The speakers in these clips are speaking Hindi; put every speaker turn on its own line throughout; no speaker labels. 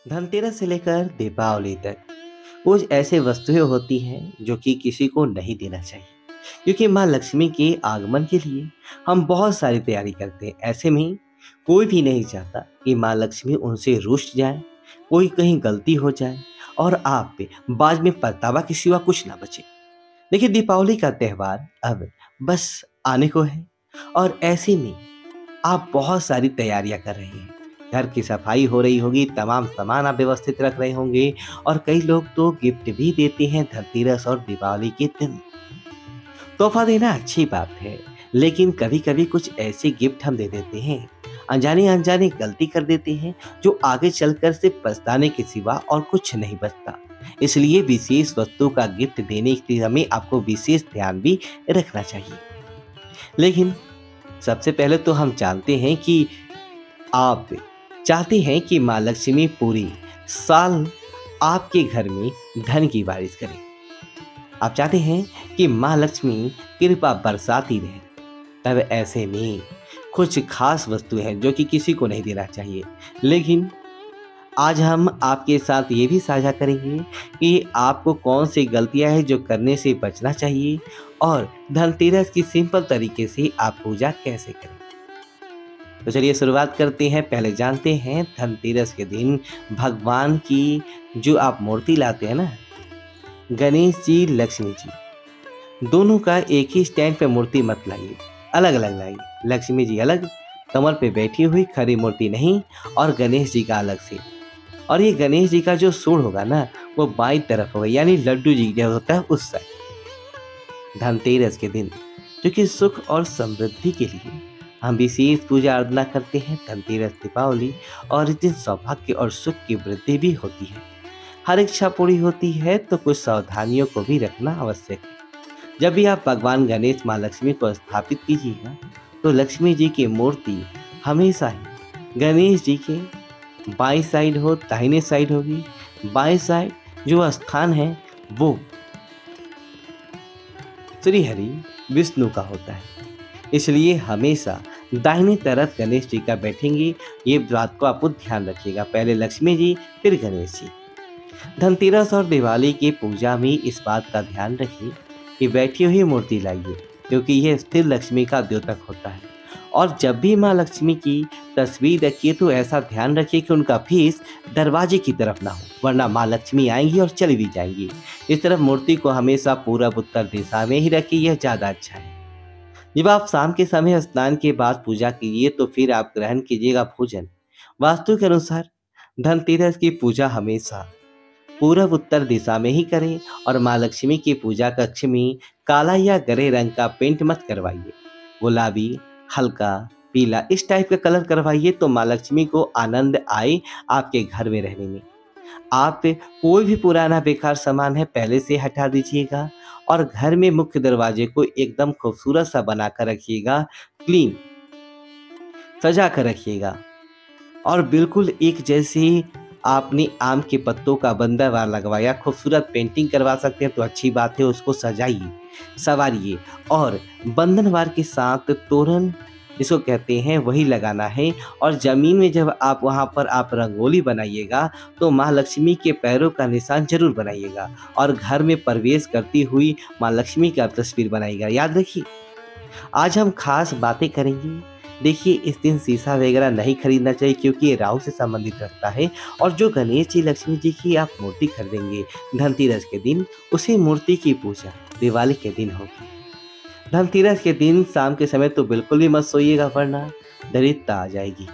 धनतेरस से लेकर दीपावली तक कुछ ऐसे वस्तुएं होती हैं जो कि किसी को नहीं देना चाहिए, क्योंकि माँ लक्ष्मी के आगमन के लिए हम बहुत सारी तैयारी करते हैं। ऐसे में कोई भी नहीं चाहता कि माँ लक्ष्मी उनसे रुष्ट जाए, कोई कहीं गलती हो जाए और आप पे बाद में पछतावा के सिवा कुछ ना बचे। देखिए, दीपावली का त्योहार अब बस आने को है और ऐसे में आप बहुत सारी तैयारियां कर रहे हैं। घर की सफाई हो रही होगी, तमाम सामान आप व्यवस्थित रख रहे होंगे और कई लोग तो गिफ्ट भी देते हैं धनतेरस और दिवाली के दिन। तोहफा देना अच्छी बात है, लेकिन कभी-कभी कुछ ऐसे गिफ्ट हम दे देते हैं, अनजाने-अनजाने गलती कर देते हैं, जो आगे चलकर सिर्फ पछताने के सिवा और कुछ नहीं बचता। इसलिए विशेष वस्तु का गिफ्ट देने के समय आपको विशेष ध्यान भी रखना चाहिए। लेकिन सबसे पहले तो हम जानते हैं कि आप चाहते हैं कि माँ लक्ष्मी पूरी साल आपके घर में धन की बारिश करें। आप चाहते हैं कि माँ लक्ष्मी कृपा बरसाती रहे। तब ऐसे में कुछ खास वस्तुएं हैं जो कि किसी को नहीं देना चाहिए। लेकिन आज हम आपके साथ ये भी साझा करेंगे कि आपको कौन सी गलतियां हैं जो करने से बचना चाहिए और धनतेरस की सिंपल तरीके से आप पूजा कैसे करें। तो चलिए शुरुआत करते हैं। पहले जानते हैं धनतेरस के दिन भगवान की जो आप मूर्ति लाते हैं ना, गणेश जी, लक्ष्मी जी, दोनों का एक ही स्टैंड पे मूर्ति मत लाइए, अलग अलग लाइए। लक्ष्मी जी अलग, कमर पे बैठी हुई खड़ी मूर्ति नहीं, और गणेश जी का अलग से। और ये गणेश जी का जो सूंड होगा ना, वो बाईं तरफ होगा, यानी लड्डू जी जो होता है उस साइड। धनतेरस के दिन क्योंकि सुख और समृद्धि के लिए हम विशेष पूजा अर्चना करते हैं। धनतेरस, दीपावली और इस दिन सौभाग्य और सुख की वृद्धि भी होती है। हर इच्छा पूरी होती है तो कुछ सावधानियों को भी रखना आवश्यक है। जब भी आप भगवान गणेश, माँ लक्ष्मी को स्थापित कीजिएगा तो लक्ष्मी जी की मूर्ति हमेशा ही गणेश जी के बाईं साइड हो, दाहिने साइड होगी। बाईं साइड जो स्थान है वो श्री हरि विष्णु का होता है, इसलिए हमेशा दाहिनी तरफ गणेश जी का बैठेंगे। ये बात को आपको ध्यान रखिएगा, पहले लक्ष्मी जी फिर गणेश जी। धनतेरस और दिवाली की पूजा में इस बात का ध्यान रखिए कि बैठी हुई मूर्ति लाइए, क्योंकि यह स्थिर लक्ष्मी का द्योतक होता है। और जब भी माँ लक्ष्मी की तस्वीर रखिए तो ऐसा ध्यान रखिए कि उनका फेस दरवाजे की तरफ ना हो, वरना माँ लक्ष्मी आएंगी और चली भी जाएंगी। इस तरफ मूर्ति को हमेशा पूरब उत्तर दिशा में ही रखिए, यह ज़्यादा अच्छा है। जब आप शाम के समय स्नान के बाद पूजा कीजिए तो फिर आप ग्रहण कीजिएगा भोजन। वास्तु के अनुसार धनतेरस की पूजा हमेशा पूरब उत्तर दिशा में ही करें और माँ लक्ष्मी की पूजा कक्ष में काला या गहरे रंग का पेंट मत करवाइए। गुलाबी, हल्का पीला इस टाइप का कलर करवाइए तो माँ लक्ष्मी को आनंद आए आपके घर में रहने में। आप कोई भी पुराना बेकार सामान है पहले से हटा दीजिएगा और घर में मुख्य दरवाजे को एकदम खूबसूरत सा बनाकर रखिएगा, क्लीन सजा कर रखिएगा। और बिल्कुल एक जैसे आपने आम के पत्तों का बंदरवार लगवाया, खूबसूरत पेंटिंग करवा सकते हैं तो अच्छी बात है, उसको सजाइए, संवारिए और बंधनवार के साथ तोरण जिसको कहते हैं वही लगाना है। और ज़मीन में जब आप वहाँ पर आप रंगोली बनाइएगा तो माँ लक्ष्मी के पैरों का निशान जरूर बनाइएगा और घर में प्रवेश करती हुई माँ लक्ष्मी का तस्वीर बनाइएगा। याद रखिए, आज हम खास बातें करेंगे। देखिए, इस दिन शीशा वगैरह नहीं खरीदना चाहिए क्योंकि ये राहु से संबंधित रखता है। और जो गणेश जी, लक्ष्मी जी की आप मूर्ति खरीदेंगे धनतेरस के दिन, उसी मूर्ति की पूजा दिवाली के दिन होगी। धनतेरस के दिन शाम के समय तो बिल्कुल भी मत सोइएगा, वरना दरिद्रता आ जाएगी।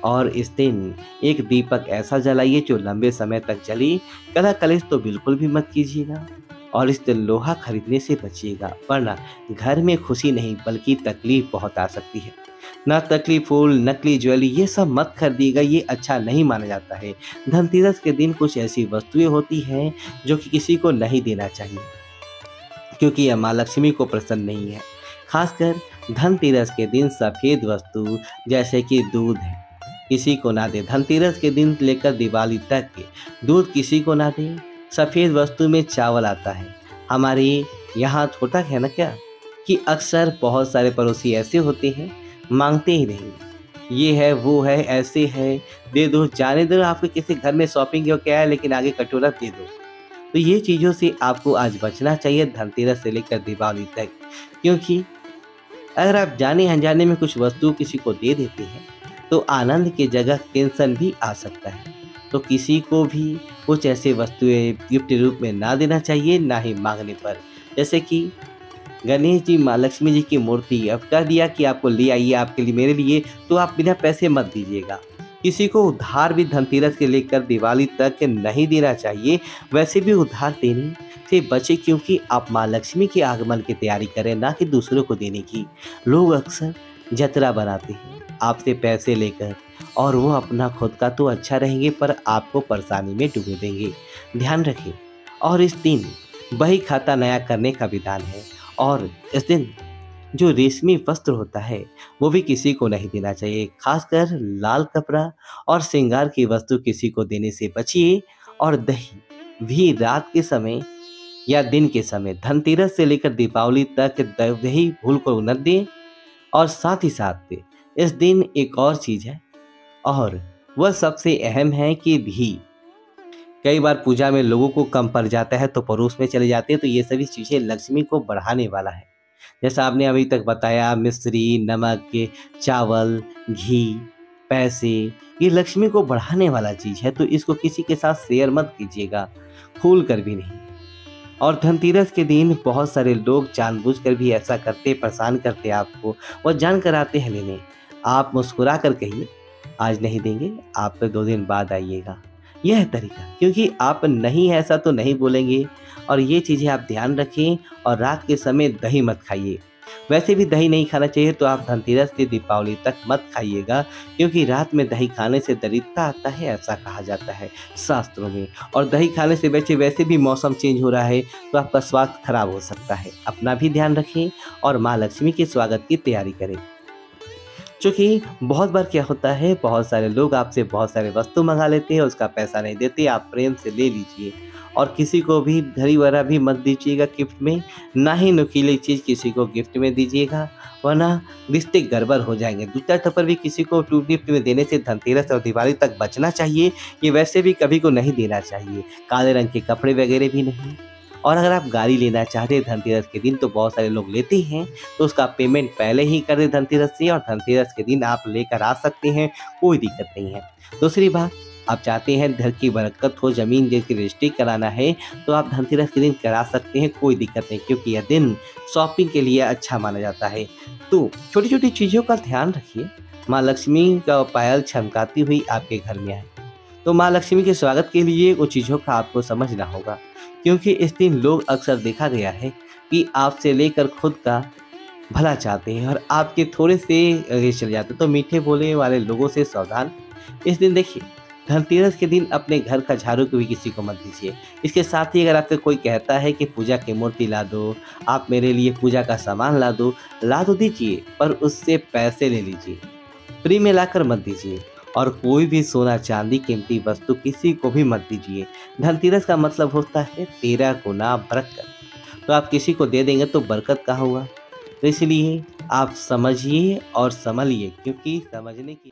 और इस दिन एक दीपक ऐसा जलाइए जो लंबे समय तक जले। कला कलेश तो बिल्कुल भी मत कीजिएगा और इस दिन लोहा खरीदने से बचिएगा, वरना घर में खुशी नहीं बल्कि तकलीफ बहुत आ सकती है। ना नकली फूल, नकली ज्वेलरी ये सब मत खरीदिएगा, ये अच्छा नहीं माना जाता है। धनतेरस के दिन कुछ ऐसी वस्तुएं होती हैं जो कि किसी को नहीं देना चाहिए, क्योंकि यह माँ लक्ष्मी को प्रसन्न नहीं है। खासकर धनतेरस के दिन सफ़ेद वस्तु जैसे कि दूध है, किसी को ना दे। धनतेरस के दिन लेकर दिवाली तक के दूध किसी को ना दे। सफ़ेद वस्तु में चावल आता है। हमारे यहाँ होता है ना क्या कि अक्सर बहुत सारे पड़ोसी ऐसे होते हैं मांगते ही नहीं, ये है, वो है, ऐसे है, दे दो, जाने दो आपके किसी घर में शॉपिंग हो क्या है लेकिन आगे कटोरा दे दो। तो ये चीज़ों से आपको आज बचना चाहिए धनतेरस से लेकर दीपावली तक। क्योंकि अगर आप जाने-अनजाने में कुछ वस्तु किसी को दे देते हैं, तो आनंद की जगह टेंशन भी आ सकता है। तो किसी को भी कुछ ऐसे वस्तुएँ गिफ्ट के रूप में ना देना चाहिए, ना ही माँगने पर। जैसे कि गणेश जी, माँ लक्ष्मी जी की मूर्ति अब कह दिया कि आपको ले आइए आपके लिए, मेरे लिए, तो आप बिना पैसे मत दीजिएगा। किसी को उधार भी धनतेरस से लेकर दिवाली तक नहीं देना चाहिए। वैसे भी उधार देने से बचें क्योंकि आप माँ लक्ष्मी के आगमन की तैयारी करें, ना कि दूसरों को देने की। लोग अक्सर जतरा बनाते हैं आपसे पैसे लेकर और वो अपना खुद का तो अच्छा रहेंगे पर आपको परेशानी में डुबो देंगे। ध्यान रखें। और इस दिन बही खाता नया करने का विधान है और इस दिन जो रेशमी वस्त्र होता है वो भी किसी को नहीं देना चाहिए। खासकर लाल कपड़ा और श्रृंगार की वस्तु किसी को देने से बचिए। और दही भी रात के समय या दिन के समय धनतेरस से लेकर दीपावली तक दही भूल को न दें। और साथ ही साथ इस दिन एक और चीज़ है और वह सबसे अहम है कि घी। कई बार पूजा में लोगों को कम पड़ जाता है तो पड़ोस में चले जाते हैं, तो ये सभी चीज़ें लक्ष्मी को बढ़ाने वाला है। जैसा आपने अभी तक बताया मिश्री, नमक, चावल, घी, पैसे, ये लक्ष्मी को बढ़ाने वाला चीज़ है, तो इसको किसी के साथ शेयर मत कीजिएगा, भूल कर भी नहीं। और धनतेरस के दिन बहुत सारे लोग जानबूझकर भी ऐसा करते, परेशान करते आपको और जानकर आते हैं लेने। आप मुस्कुरा कर कहिए, आज नहीं देंगे, आप 2 दिन बाद आइएगा। यह है तरीका, क्योंकि आप नहीं है ऐसा तो नहीं बोलेंगे। और ये चीज़ें आप ध्यान रखें। और रात के समय दही मत खाइए। वैसे भी दही नहीं खाना चाहिए तो आप धनतेरस से दीपावली तक मत खाइएगा, क्योंकि रात में दही खाने से दरिद्रता आता है, ऐसा कहा जाता है शास्त्रों में। और दही खाने से बचे, वैसे भी मौसम चेंज हो रहा है तो आपका स्वास्थ्य खराब हो सकता है। अपना भी ध्यान रखें और माँ लक्ष्मी के स्वागत की तैयारी करें। चूँकि बहुत बार क्या होता है, बहुत सारे लोग आपसे बहुत सारे वस्तु मँगा लेते हैं, उसका पैसा नहीं देते, आप प्रेम से ले लीजिए। और किसी को भी घड़ी वगैरह भी मत दीजिएगा गिफ्ट में, ना ही नुकीली चीज़ किसी को गिफ्ट में दीजिएगा, वरना रिश्ते गड़बड़ हो जाएँगे। दूसरा टप्पर भी किसी को टू गिफ्ट में देने से धनतेरस और दिवाली तक बचना चाहिए, ये वैसे भी कभी को नहीं देना चाहिए। काले रंग के कपड़े वगैरह भी नहीं। और अगर आप गाड़ी लेना चाहते हैं धनतेरस के दिन, तो बहुत सारे लोग लेते हैं, तो उसका पेमेंट पहले ही कर दें धनतेरस से और धनतेरस के दिन आप लेकर आ सकते हैं, कोई दिक्कत नहीं है। दूसरी बात, आप चाहते हैं घर की बरकत हो, ज़मीन की रजिस्ट्री कराना है, तो आप धनतेरस के दिन करा सकते हैं, कोई दिक्कत नहीं, क्योंकि यह दिन शॉपिंग के लिए अच्छा माना जाता है। तो छोटी-छोटी चीज़ों का ध्यान रखिए, माँ लक्ष्मी का पायल चमकाती हुई आपके घर में आए। तो माँ लक्ष्मी के स्वागत के लिए उन चीज़ों का आपको समझना होगा, क्योंकि इस दिन लोग अक्सर देखा गया है कि आपसे लेकर खुद का भला चाहते हैं और आपके थोड़े से आगे चले जाते हैं। तो मीठे बोलने वाले लोगों से सावधान। इस दिन देखिए, धनतेरस के दिन अपने घर का झाड़ू कभी किसी को मत दीजिए। इसके साथ ही अगर आपसे कोई कहता है कि पूजा की मूर्ति ला दो, आप मेरे लिए पूजा का सामान ला दो दीजिए, पर उससे पैसे ले लीजिए, फ्री में लाकर मत दीजिए। और कोई भी सोना चांदी कीमती वस्तु किसी को भी मत दीजिए। धनतेरस का मतलब होता है 13 गुना बरकत। तो आप किसी को दे देंगे तो बरकत कहाँ हुआ। तो इसलिए आप समझिए और संभलिए, क्योंकि समझने की